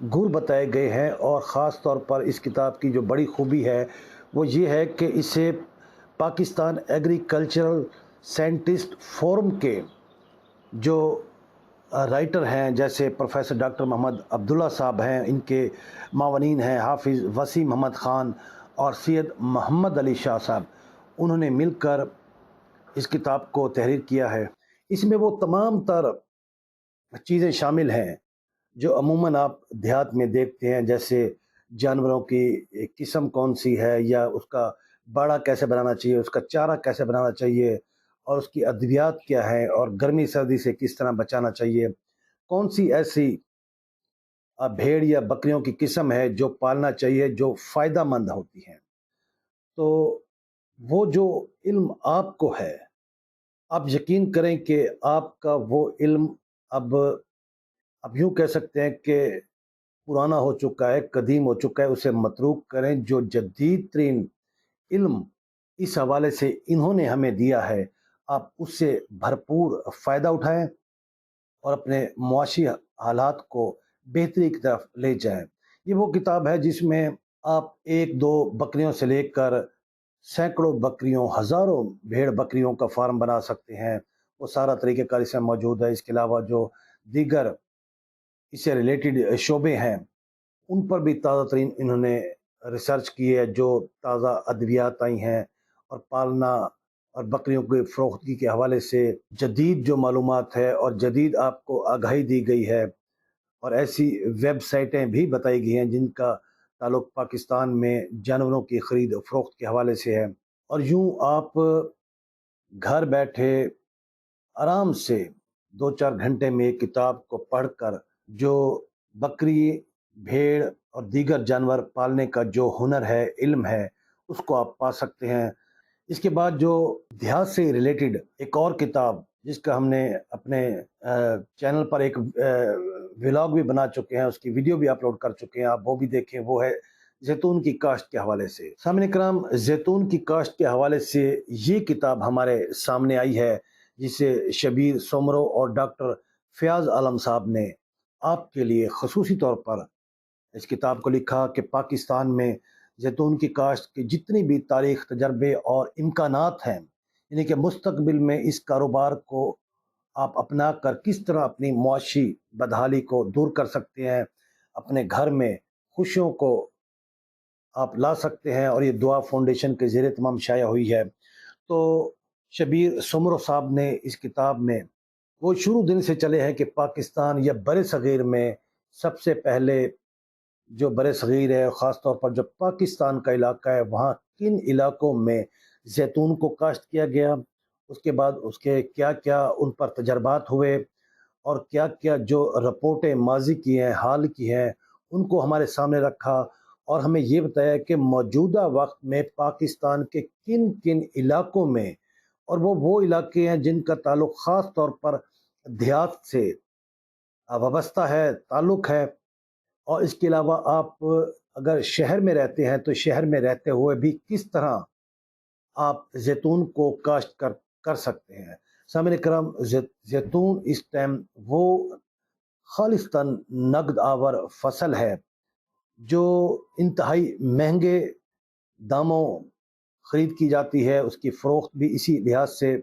گر بتائے گئے ہیں، اور خاص طور پر اس کتاب کی جو بڑی خوبی ہے وہ یہ ہے کہ اسے پاکستان ایگریکلچرل سائنٹسٹ فورم کے جو رائٹر ہیں، جیسے پروفیسر ڈاکٹر محمد عبداللہ صاحب ہیں، ان کے معاونین ہیں حافظ وسیم محمد خان اور سید محمد علی شاہ صاحب، انہوں نے مل کر اس کتاب کو تحریر کیا ہے۔ اس میں وہ تمام تر چیزیں شامل ہیں جو عموماً آپ دیہات میں دیکھتے ہیں، جیسے جانوروں کی قسم کون سی ہے، یا اس کا باڑا کیسے بنانا چاہیے، اس کا چارہ کیسے بنانا چاہیے، اور اس کی ادویات کیا ہے، اور گرمی سردی سے کس طرح بچانا چاہیے، کون سی ایسی بھیڑ یا بکریوں کی قسم ہے جو پالنا چاہیے جو فائدہ مند ہوتی ہیں۔ تو وہ جو علم آپ کو ہے، آپ یقین کریں کہ آپ کا وہ علم اب یوں کہہ سکتے ہیں کہ پرانا ہو چکا ہے، قدیم ہو چکا ہے، اسے متروک کریں۔ جو جدید ترین علم اس حوالے سے انہوں نے ہمیں دیا ہے، آپ اس سے بھرپور فائدہ اٹھائیں اور اپنے معاشی حالات کو بہتری کی طرف لے جائیں۔ یہ وہ کتاب ہے جس میں آپ ایک دو بکریوں سے لے کر سینکڑوں بکریوں، ہزاروں بھیڑ بکریوں کا فارم بنا سکتے ہیں، وہ سارا طریقہ کار اس میں موجود ہے۔ اس کے علاوہ جو دیگر اس سے ریلیٹڈ شعبے ہیں ان پر بھی تازہ ترین انہوں نے ریسرچ کی ہے، جو تازہ ادویات آئی ہیں اور پالنا اور بکریوں کی فروختگی کے حوالے سے جدید جو معلومات ہے اور جدید آپ کو آگاہی دی گئی ہے، اور ایسی ویب سائٹیں بھی بتائی گئی ہیں جن کا تعلق پاکستان میں جانوروں کی خرید و فروخت کے حوالے سے ہے۔ اور یوں آپ گھر بیٹھے آرام سے 2-4 گھنٹے میں ایک کتاب کو پڑھ کر جو بکری، بھیڑ اور دیگر جانور پالنے کا جو ہنر ہے، علم ہے، اس کو آپ پا سکتے ہیں۔ اس کے بعد جو دیہات سے ریلیٹڈ ایک اور کتاب، جس کا ہم نے اپنے چینل پر ایک ولاگ بھی بنا چکے ہیں، اس کی ویڈیو بھی اپلوڈ کر چکے ہیں، آپ وہ بھی دیکھیں، وہ ہے زیتون کی کاشت کے حوالے سے۔ سامعین کرام، زیتون کی کاشت کے حوالے سے یہ کتاب ہمارے سامنے آئی ہے، جسے شبیر سومرو اور ڈاکٹر فیاض عالم صاحب نے آپ کے لیے خصوصی طور پر اس کتاب کو لکھا کہ پاکستان میں زیتون کی کاشت کی جتنی بھی تاریخ، تجربے اور امکانات ہیں، یعنی کہ مستقبل میں اس کاروبار کو آپ اپنا کر کس طرح اپنی معاشی بدحالی کو دور کر سکتے ہیں، اپنے گھر میں خوشیوں کو آپ لا سکتے ہیں، اور یہ دعا فاؤنڈیشن کے زیر تمام شائع ہوئی ہے۔ تو شبیر سمرو صاحب نے اس کتاب میں وہ شروع دن سے چلے ہیں کہ پاکستان یا بر صغیر میں سب سے پہلے جو بر صغیر ہے، خاص طور پر جو پاکستان کا علاقہ ہے، وہاں کن علاقوں میں زیتون کو کاشت کیا گیا، اس کے بعد اس کے کیا کیا ان پر تجربات ہوئے، اور کیا کیا جو رپورٹیں ماضی کی ہیں، حال کی ہیں، ان کو ہمارے سامنے رکھا، اور ہمیں یہ بتایا کہ موجودہ وقت میں پاکستان کے کن کن علاقوں میں، اور وہ علاقے ہیں جن کا تعلق خاص طور پر دیہات سے وابستہ ہے، تعلق ہے، اور اس کے علاوہ آپ اگر شہر میں رہتے ہیں تو شہر میں رہتے ہوئے بھی کس طرح آپ زیتون کو کاشت کر سکتے ہیں۔ سامعین کرام، زیتون اس ٹائم وہ خالصتاً نقد آور فصل ہے جو انتہائی مہنگے داموں خرید کی جاتی ہے، اس کی فروخت بھی اسی لحاظ سے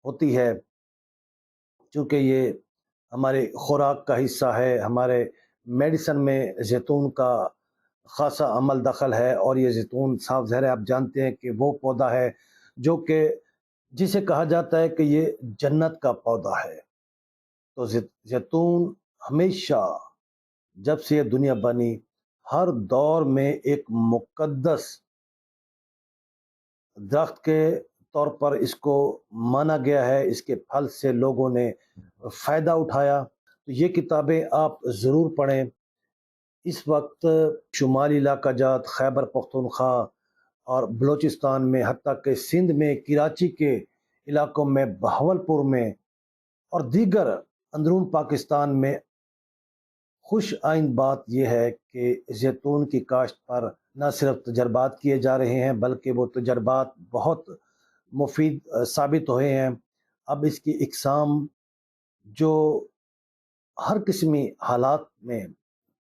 ہوتی ہے، چونکہ یہ ہمارے خوراک کا حصہ ہے، ہمارے میڈیسن میں زیتون کا خاصا عمل دخل ہے، اور یہ زیتون صاف ظاہر ہے، آپ جانتے ہیں کہ وہ پودا ہے جو کہ جسے کہا جاتا ہے کہ یہ جنت کا پودا ہے۔ تو زیتون ہمیشہ جب سے یہ دنیا بنی، ہر دور میں ایک مقدس درخت کے طور پر اس کو مانا گیا ہے، اس کے پھل سے لوگوں نے فائدہ اٹھایا۔ تو یہ کتابیں آپ ضرور پڑھیں۔ اس وقت شمالی علاقہ جات، خیبر پختونخوا اور بلوچستان میں، حتیٰ کہ سندھ میں، کراچی کے علاقوں میں، بہاولپور میں اور دیگر اندرون پاکستان میں خوش آئند بات یہ ہے کہ زیتون کی کاشت پر نہ صرف تجربات کیے جا رہے ہیں، بلکہ وہ تجربات بہت مفید ثابت ہوئے ہیں۔ اب اس کی اقسام جو ہر قسمی حالات میں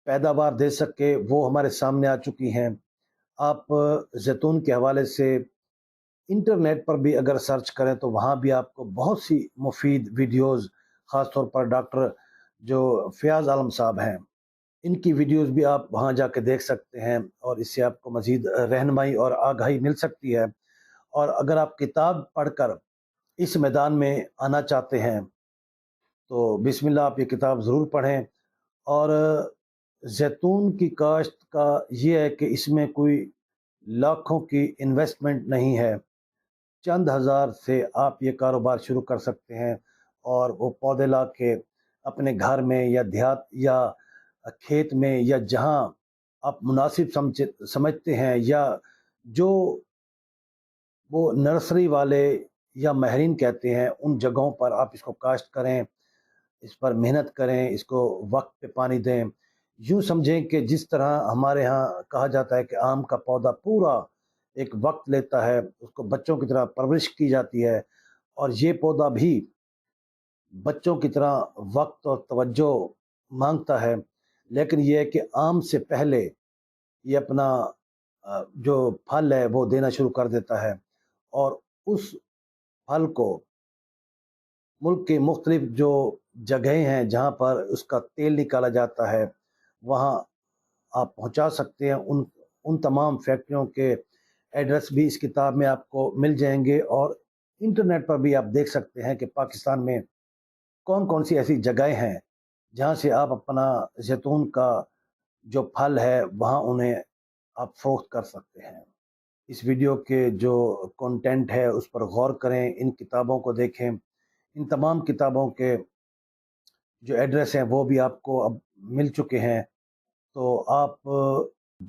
پیداوار دے سکے وہ ہمارے سامنے آ چکی ہیں۔ آپ زیتون کے حوالے سے انٹرنیٹ پر بھی اگر سرچ کریں تو وہاں بھی آپ کو بہت سی مفید ویڈیوز، خاص طور پر ڈاکٹر جو فیاض عالم صاحب ہیں، ان کی ویڈیوز بھی آپ وہاں جا کے دیکھ سکتے ہیں، اور اس سے آپ کو مزید رہنمائی اور آگاہی مل سکتی ہے۔ اور اگر آپ کتاب پڑھ کر اس میدان میں آنا چاہتے ہیں تو بسم اللہ، آپ یہ کتاب ضرور پڑھیں۔ اور زیتون کی کاشت کا یہ ہے کہ اس میں کوئی لاکھوں کی انویسٹمنٹ نہیں ہے، چند ہزار سے آپ یہ کاروبار شروع کر سکتے ہیں، اور وہ پودے لا کے اپنے گھر میں یا دیہات یا کھیت میں یا جہاں آپ مناسب سمجھتے ہیں، یا جو وہ نرسری والے یا ماہرین کہتے ہیں، ان جگہوں پر آپ اس کو کاشت کریں، اس پر محنت کریں، اس کو وقت پہ پانی دیں۔ یوں سمجھیں کہ جس طرح ہمارے ہاں کہا جاتا ہے کہ آم کا پودا پورا ایک وقت لیتا ہے، اس کو بچوں کی طرح پرورش کی جاتی ہے، اور یہ پودا بھی بچوں کی طرح وقت اور توجہ مانگتا ہے، لیکن یہ ہے کہ آم سے پہلے یہ اپنا جو پھل ہے وہ دینا شروع کر دیتا ہے، اور اس پھل کو ملک کے مختلف جو جگہیں ہیں جہاں پر اس کا تیل نکالا جاتا ہے وہاں آپ پہنچا سکتے ہیں۔ ان تمام فیکٹریوں کے ایڈریس بھی اس کتاب میں آپ کو مل جائیں گے، اور انٹرنیٹ پر بھی آپ دیکھ سکتے ہیں کہ پاکستان میں کون کون سی ایسی جگہیں ہیں جہاں سے آپ اپنا زیتون کا جو پھل ہے وہاں انہیں آپ فروخت کر سکتے ہیں۔ اس ویڈیو کے جو کنٹینٹ ہے اس پر غور کریں، ان کتابوں کو دیکھیں۔ ان تمام کتابوں کے جو ایڈریس ہیں وہ بھی آپ کو اب مل چکے ہیں، تو آپ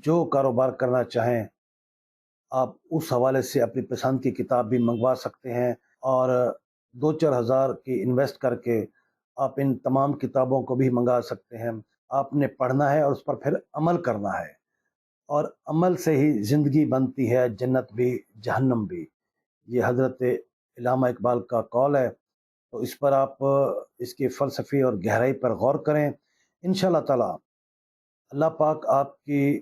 جو کاروبار کرنا چاہیں آپ اس حوالے سے اپنی پسند کی کتاب بھی منگوا سکتے ہیں، اور 2-4 ہزار کی انویسٹ کر کے آپ ان تمام کتابوں کو بھی منگا سکتے ہیں۔ آپ نے پڑھنا ہے اور اس پر پھر عمل کرنا ہے، اور عمل سے ہی زندگی بنتی ہے، جنت بھی جہنم بھی، یہ حضرت علامہ اقبال کا قول ہے۔ تو اس پر آپ اس کی فلسفی اور گہرائی پر غور کریں، انشاءاللہ تعالی اللہ پاک آپ کی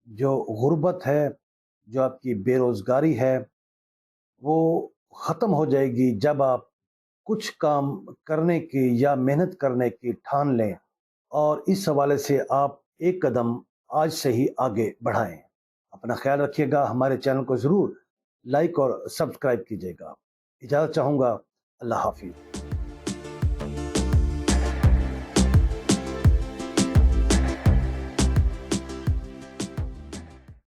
جو غربت ہے، جو آپ کی بے روزگاری ہے، وہ ختم ہو جائے گی جب آپ کچھ کام کرنے کی یا محنت کرنے کی ٹھان لیں، اور اس حوالے سے آپ ایک قدم آج سے ہی آگے بڑھائیں۔ اپنا خیال رکھیے گا، ہمارے چینل کو ضرور لائک اور سبسکرائب کیجیے گا۔ اجازت چاہوں گا، اللہ حافظ۔